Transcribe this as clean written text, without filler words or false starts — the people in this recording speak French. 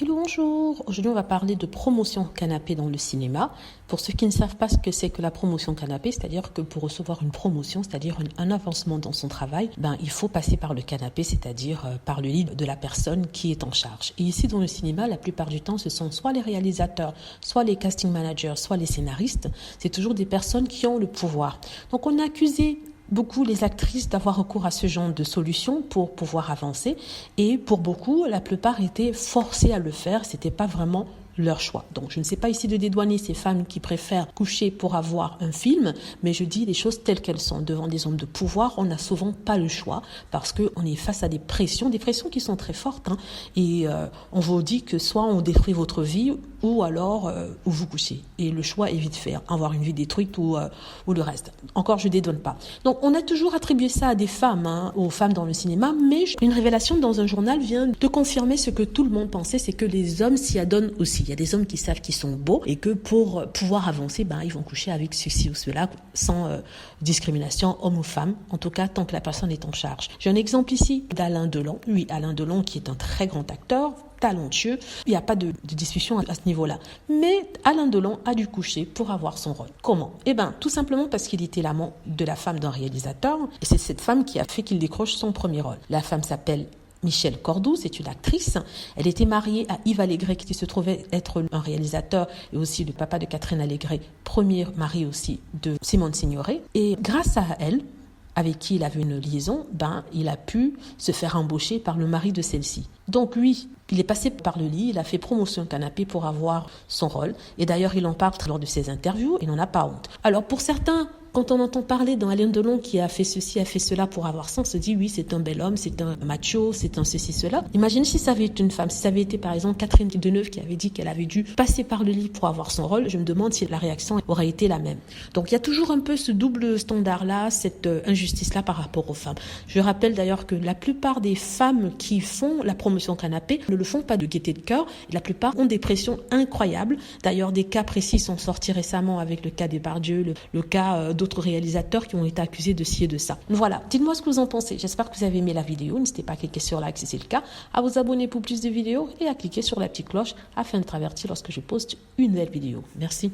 Hello, bonjour. Aujourd'hui, on va parler de promotion canapé dans le cinéma. Pour ceux qui ne savent pas ce que c'est que la promotion canapé, c'est-à-dire que pour recevoir une promotion, c'est-à-dire un avancement dans son travail, il faut passer par le canapé, c'est-à-dire par le lit de la personne qui est en charge. Et ici, dans le cinéma, la plupart du temps, ce sont soit les réalisateurs, soit les casting managers, soit les scénaristes. C'est toujours des personnes qui ont le pouvoir. Donc, on a accusé beaucoup les actrices d'avoir recours à ce genre de solution pour pouvoir avancer, et pour beaucoup, la plupart étaient forcées à le faire, c'était pas vraiment leur choix. Donc je ne sais pas ici de dédouaner ces femmes qui préfèrent coucher pour avoir un film, mais je dis les choses telles qu'elles sont. Devant des hommes de pouvoir, on n'a souvent pas le choix parce qu'on est face à des pressions qui sont très fortes, et on vous dit que soit on détruit votre vie ou alors où vous couchez. Et le choix est vite fait, avoir une vie détruite ou le reste. Encore, je dédouane pas. Donc on a toujours attribué ça à des femmes, aux femmes dans le cinéma, mais une révélation dans un journal vient de confirmer ce que tout le monde pensait, c'est que les hommes s'y adonnent aussi. Il y a des hommes qui savent qu'ils sont beaux et que pour pouvoir avancer, ils vont coucher avec ceci ou cela sans discrimination, homme ou femme, en tout cas tant que la personne est en charge. J'ai un exemple ici d'Alain Delon. Oui, Alain Delon qui est un très grand acteur, talentueux, il n'y a pas de discussion à ce niveau-là. Mais Alain Delon a dû coucher pour avoir son rôle. Comment ? Tout simplement parce qu'il était l'amant de la femme d'un réalisateur, et c'est cette femme qui a fait qu'il décroche son premier rôle. La femme s'appelle Michel Cordoue, c'est une actrice. Elle était mariée à Yves Allégret, qui se trouvait être un réalisateur et aussi le papa de Catherine Allégret, premier mari aussi de Simone Signoret. Et grâce à elle, avec qui il avait une liaison, il a pu se faire embaucher par le mari de celle-ci. Donc lui, il est passé par le lit, il a fait promotion canapé pour avoir son rôle. Et d'ailleurs, il en parle lors de ses interviews, il n'en a pas honte. Alors pour certains, quand on entend parler d'un Alain Delon qui a fait ceci, a fait cela pour avoir ça, on se dit oui, c'est un bel homme, c'est un macho, c'est un ceci, cela. Imagine si ça avait été une femme, si ça avait été par exemple Catherine Deneuve qui avait dit qu'elle avait dû passer par le lit pour avoir son rôle, je me demande si la réaction aurait été la même. Donc il y a toujours un peu ce double standard-là, cette injustice-là par rapport aux femmes. Je rappelle d'ailleurs que la plupart des femmes qui font la promotion canapé ne le font pas de gaieté de cœur, et la plupart ont des pressions incroyables. D'ailleurs, des cas précis sont sortis récemment avec le cas Depardieu, le cas d'autres réalisateurs qui ont été accusés de ci et de ça. Voilà, dites-moi ce que vous en pensez. J'espère que vous avez aimé la vidéo. N'hésitez pas à cliquer sur like si c'est le cas, à vous abonner pour plus de vidéos et à cliquer sur la petite cloche afin d'être averti lorsque je poste une nouvelle vidéo. Merci.